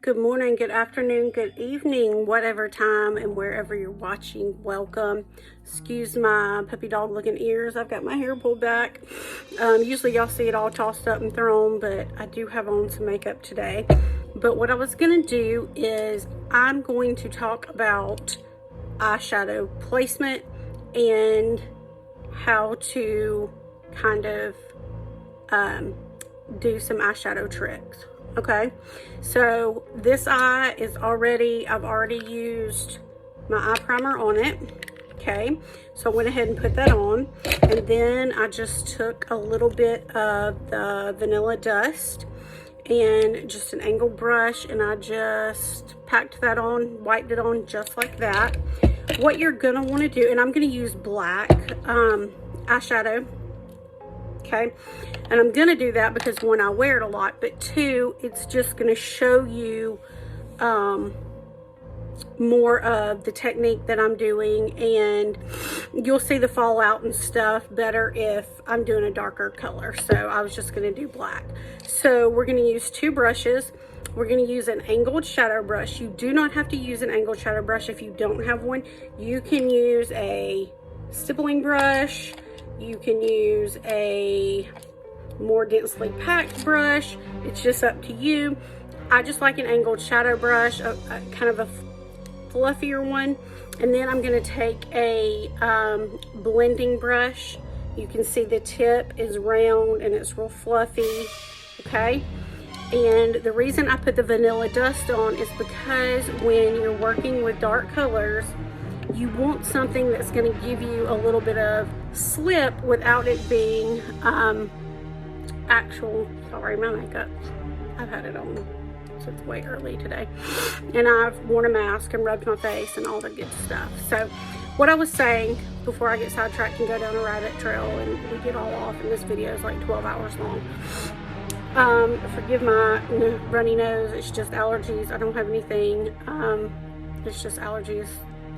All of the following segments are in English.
Good morning, good afternoon, good evening, whatever time and wherever you're watching, welcome. Excuse my puppy dog looking ears. I've got my hair pulled back. Usually y'all see it all tossed up and thrown, but I do have on some makeup today. But what I was going to do is I'm going to talk about eyeshadow placement and how to kind of do some eyeshadow tricks. Okay, so this eye is I've already used my eye primer on it. Okay, so I went ahead and put that on, and then I just took a little bit of the vanilla dust and just an angled brush, and I just packed that on, wiped it on just like that. What you're gonna want to do, and I'm gonna use black eyeshadow. Okay, and I'm gonna do that because one, I wear it a lot, but two, it's just gonna show you more of the technique that I'm doing, and you'll see the fallout and stuff better if I'm doing a darker color. So I was just gonna do black. So we're gonna use two brushes. We're gonna use an angled shadow brush. You do not have to use an angled shadow brush if you don't have one. You can use a stippling brush. You can use a more densely packed brush. It's just up to you. I just like an angled shadow brush, kind of a fluffier one. And then I'm going to take a blending brush. You can see the tip is round and it's real fluffy. Okay. And the reason I put the vanilla dust on is because when you're working with dark colors, you want something that's going to give you a little bit of slip without it being sorry, my makeup, I've had it on since way early today, and I've worn a mask and rubbed my face and all the good stuff. So what I was saying before I get sidetracked and go down a rabbit trail and we get all off, and this video is like 12 hours long. Forgive my runny nose. It's just allergies. I don't have anything. It's just allergies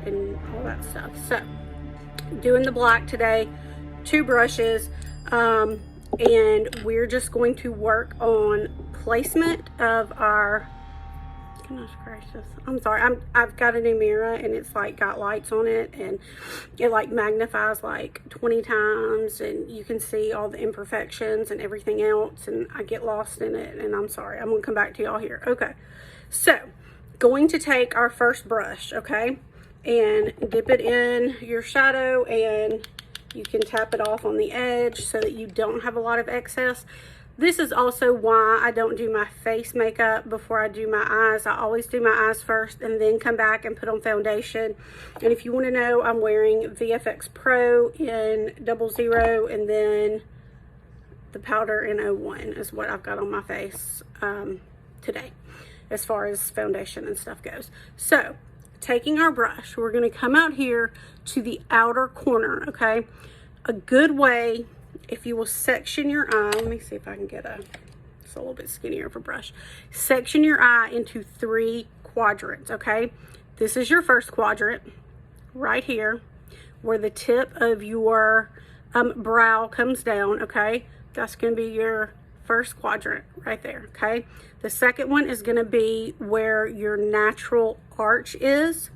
and all that stuff. So doing the black today, two brushes, and we're just going to work on placement of our, goodness gracious, I'm sorry, I've got a new mirror and it's like got lights on it, and it like magnifies like 20 times, and you can see all the imperfections and everything else, and I get lost in it, and I'm sorry. I'm gonna come back to y'all here. Okay, so going to take our first brush, okay, and dip it in your shadow, and you can tap it off on the edge so that you don't have a lot of excess. This is also why I don't do my face makeup before I do my eyes. I always do my eyes first and then come back and put on foundation. And if you want to know, I'm wearing VFX Pro in 00, and then the powder in 01 is what I've got on my face today as far as foundation and stuff goes. So taking our brush, we're going to come out here to the outer corner. Okay, a good way, if you will section your eye, let me see if I can get it's a little bit skinnier of a brush. Section your eye into 3 quadrants. Okay, this is your first quadrant right here where the tip of your brow comes down. Okay, that's going to be your first quadrant right there. Okay, the second one is going to be where your natural arch is.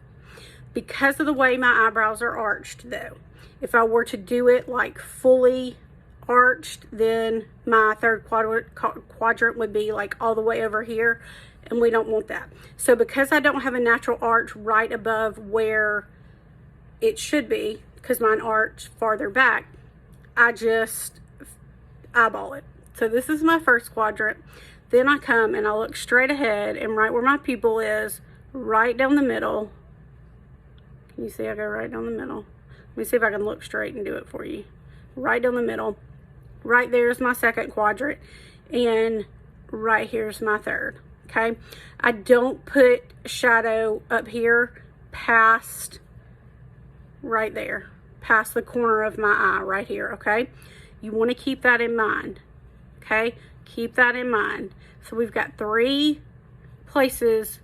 Because of the way my eyebrows are arched though, if I were to do it like fully arched, then my third quadrant would be like all the way over here, and we don't want that. So because I don't have a natural arch right above where it should be, because mine arch farther back, I just eyeball it. So this is my first quadrant. Then I come and I look straight ahead, and right where my pupil is, right down the middle. Can you see I go right down the middle? Let me see if I can look straight and do it for you. Right down the middle. Right there is my second quadrant, and right here's my third. Okay, I don't put shadow up here past right there, past the corner of my eye right here. Okay, you want to keep that in mind. Okay, keep that in mind. So we've got 3 places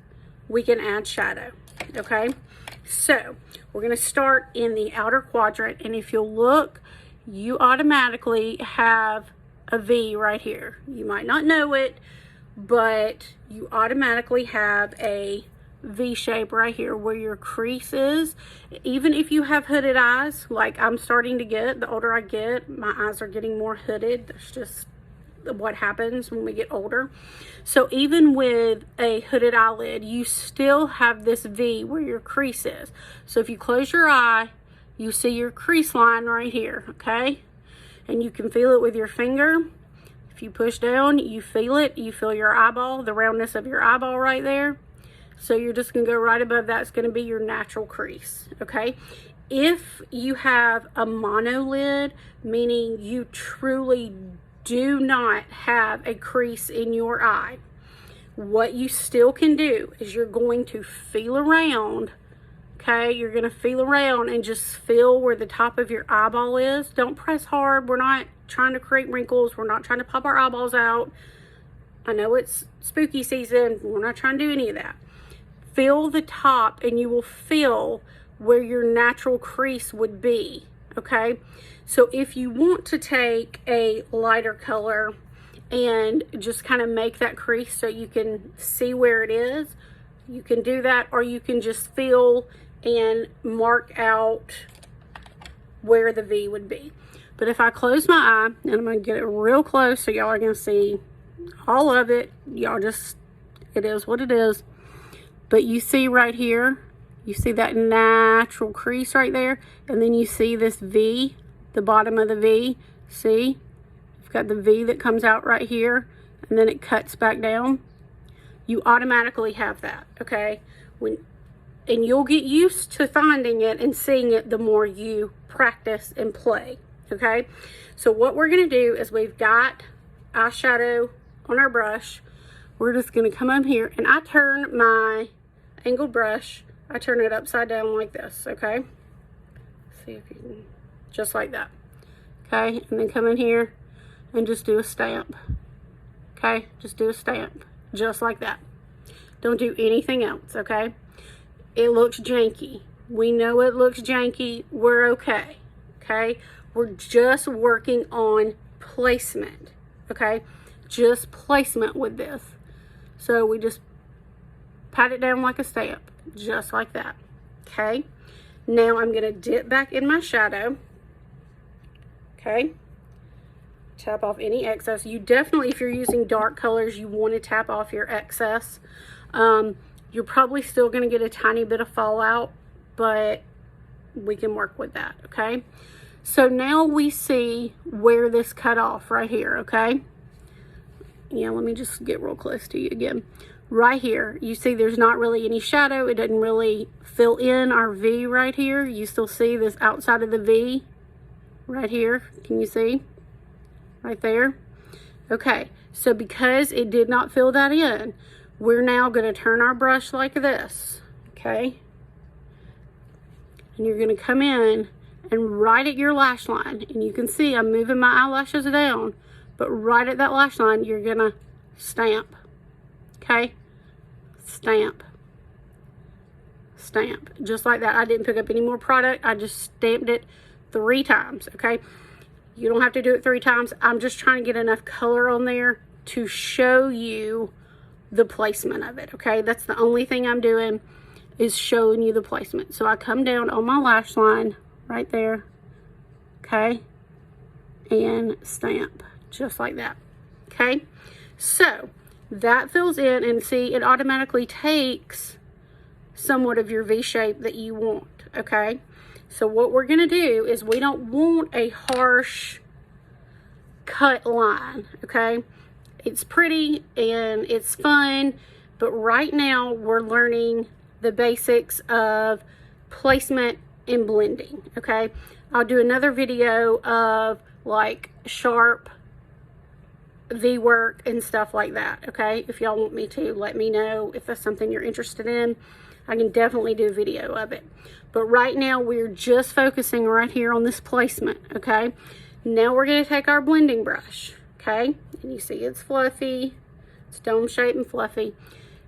we can add shadow. Okay, so we're going to start in the outer quadrant, and if you'll look, you automatically have a V right here. You might not know it, but you automatically have a V shape right here where your crease is. Even if you have hooded eyes, like I'm starting to get, the older I get, my eyes are getting more hooded. That's just what happens when we get older. So even with a hooded eyelid, you still have this V where your crease is. So if you close your eye, you see your crease line right here, okay? And you can feel it with your finger. If you push down, you feel it. You feel your eyeball, the roundness of your eyeball right there. So you're just going to go right above that. It's going to be your natural crease, okay? If you have a monolid, meaning you truly do not have a crease in your eye, what you still can do is you're going to feel around, okay? You're going to feel around and just feel where the top of your eyeball is. Don't press hard. We're not trying to create wrinkles. We're not trying to pop our eyeballs out. I know it's spooky season. We're not trying to do any of that. Feel the top and you will feel where your natural crease would be, okay? So if you want to take a lighter color and just kind of make that crease so you can see where it is, you can do that, or you can just feel and mark out where the V would be. But if I close my eye, and I'm going to get it real close so y'all are going to see all of it, y'all just, it is what it is. But you see right here, you see that natural crease right there, and then you see this V, the bottom of the V. See, you've got the V that comes out right here, and then it cuts back down. You automatically have that, okay? And you'll get used to finding it and seeing it the more you practice and play, okay? So what we're gonna do is we've got eyeshadow on our brush. We're just gonna come up here, and I turn my angled brush, I turn it upside down like this, okay? See if you can, just like that, okay? And then come in here and just do a stamp, okay? Just do a stamp, just like that. Don't do anything else, okay? It looks janky. We know it looks janky. We're okay, okay? We're just working on placement, okay? Just placement with this. So we just pat it down like a stamp, just like that, okay? Now I'm gonna dip back in my shadow, okay? Tap off any excess. You definitely, if you're using dark colors, you want to tap off your excess. You're probably still gonna get a tiny bit of fallout, but we can work with that, okay? So now we see where this cut off right here, okay? Yeah, let me just get real close to you again. Right here, you see there's not really any shadow. It doesn't really fill in our V right here. You still see this outside of the V right here. Can you see? Right there. Okay, so because it did not fill that in, we're now going to turn our brush like this, okay? And you're going to come in and right at your lash line, and you can see I'm moving my eyelashes down, but right at that lash line, you're going to stamp, okay? Stamp. Stamp. Just like that. I didn't pick up any more product. I just stamped it 3 times, okay? You don't have to do it 3 times. I'm just trying to get enough color on there to show you the placement of it, okay? That's the only thing I'm doing is showing you the placement. So I come down on my lash line right there, okay? And stamp, just like that, okay? So that fills in, and see, it automatically takes somewhat of your V shape that you want, okay? So what we're gonna do is we don't want a harsh cut line, okay? It's pretty and it's fun, but right now we're learning the basics of placement and blending, okay? I'll do another video of like sharp V work and stuff like that, okay? If y'all want me to, let me know if that's something you're interested in. I can definitely do a video of it. But right now we're just focusing right here on this placement, okay? Now we're gonna take our blending brush, okay? And you see it's fluffy, it's dome shaped and fluffy.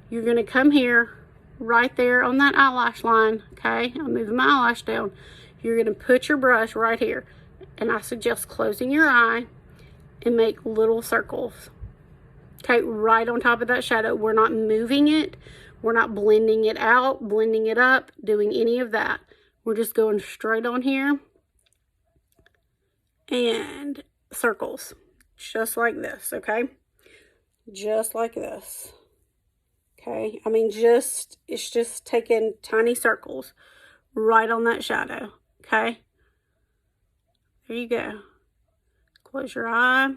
You're gonna come here right there on that eyelash line, okay? I'm moving my eyelash down. You're gonna put your brush right here, and I suggest closing your eye and make little circles, Okay, right on top of that shadow. We're not moving it. We're not blending it out, blending it up, doing any of that. We're just going straight on here and circles, just like this, okay? Just like this, okay? I mean, it's just taking tiny circles right on that shadow, okay? There you go. Close your eye,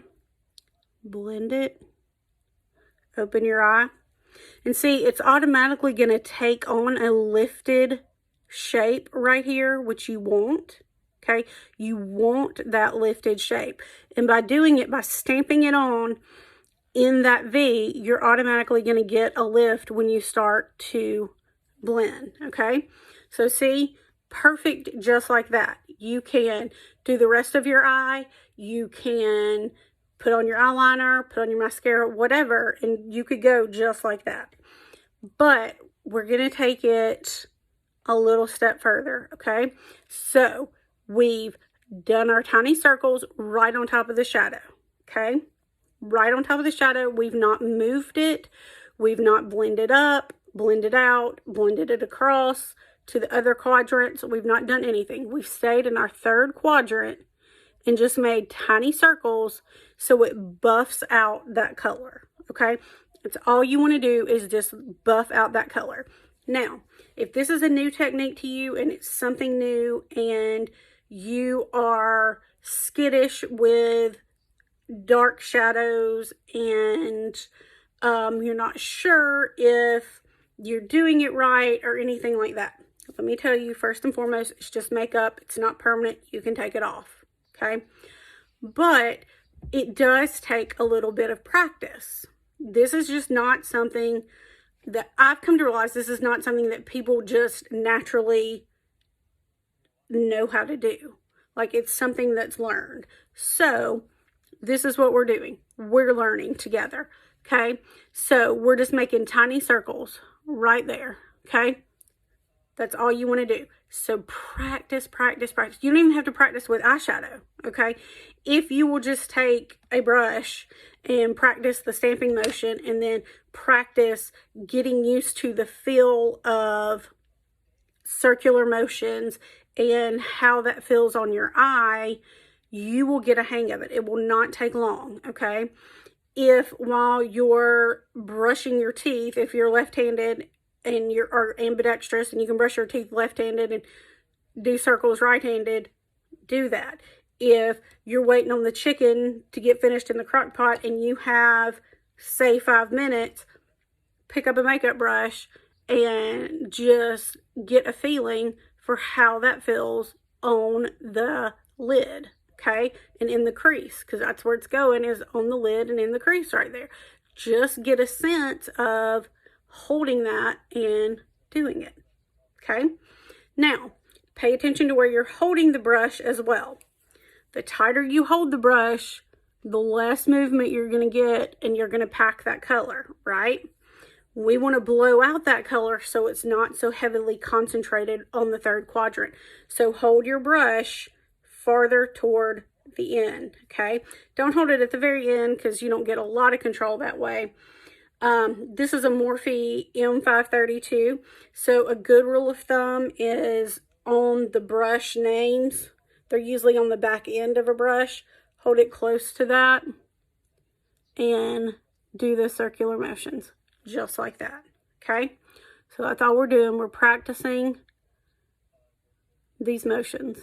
blend it, open your eye. And see, it's automatically going to take on a lifted shape right here, which you want. Okay, you want that lifted shape. And by doing it, by stamping it on in that V, you're automatically going to get a lift when you start to blend. Okay, so see, perfect just like that. You can do the rest of your eye. You can put on your eyeliner, put on your mascara, whatever, and you could go just like that. But we're going to take it a little step further, okay? So we've done our tiny circles right on top of the shadow, okay? Right on top of the shadow. We've not moved it. We've not blended up, blended out, blended it across to the other quadrants. We've not done anything. We've stayed in our third quadrant and just made tiny circles so it buffs out that color, okay? It's all you want to do is just buff out that color. Now, if this is a new technique to you and it's something new and you are skittish with dark shadows and you're not sure if you're doing it right or anything like that, let me tell you, first and foremost, it's just makeup. It's not permanent. You can take it off, okay? But it does take a little bit of practice. This is just not something that I've come to realize. This is not something that people just naturally know how to do. Like, it's something that's learned. So this is what we're doing. We're learning together, okay? So we're just making tiny circles right there, okay? That's all you want to do. So practice, practice, practice. You don't even have to practice with eyeshadow, okay? If you will just take a brush and practice the stamping motion and then practice getting used to the feel of circular motions and how that feels on your eye, you will get a hang of it. It will not take long, okay? If while you're brushing your teeth, if you're left-handed and you're ambidextrous and you can brush your teeth left-handed and do circles right-handed, do that. If you're waiting on the chicken to get finished in the crock pot and you have, say, 5 minutes, pick up a makeup brush and just get a feeling for how that feels on the lid, okay? And in the crease, because that's where it's going, is on the lid and in the crease right there. Just get a sense of holding that and doing it, okay? Now, pay attention to where you're holding the brush as well. The tighter you hold the brush, the less movement you're going to get and you're going to pack that color, right? We want to blow out that color so it's not so heavily concentrated on the third quadrant. So hold your brush farther toward the end, okay? Don't hold it at the very end because you don't get a lot of control that way. This is a Morphe M532. So a good rule of thumb is on the brush names. They're usually on the back end of a brush. Hold it close to that and do the circular motions just like that, okay? So that's all we're doing. We're practicing these motions,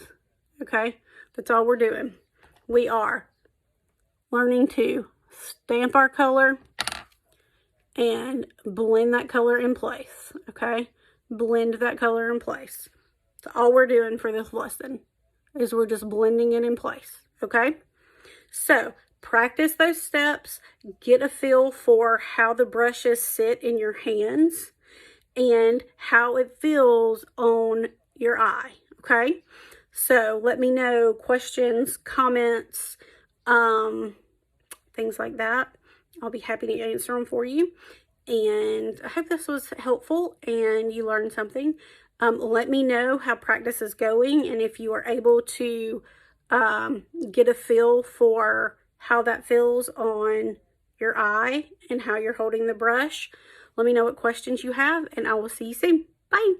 okay? That's all we're doing. We are learning to stamp our color and blend that color in place, okay? Blend that color in place. So all we're doing for this lesson is we're just blending it in place, okay? So practice those steps, get a feel for how the brushes sit in your hands and how it feels on your eye, okay? So let me know questions, comments, things like that. I'll be happy to answer them for you. And I hope this was helpful and you learned something. Let me know how practice is going and if you are able to get a feel for how that feels on your eye and how you're holding the brush. Let me know what questions you have, and I will see you soon. Bye.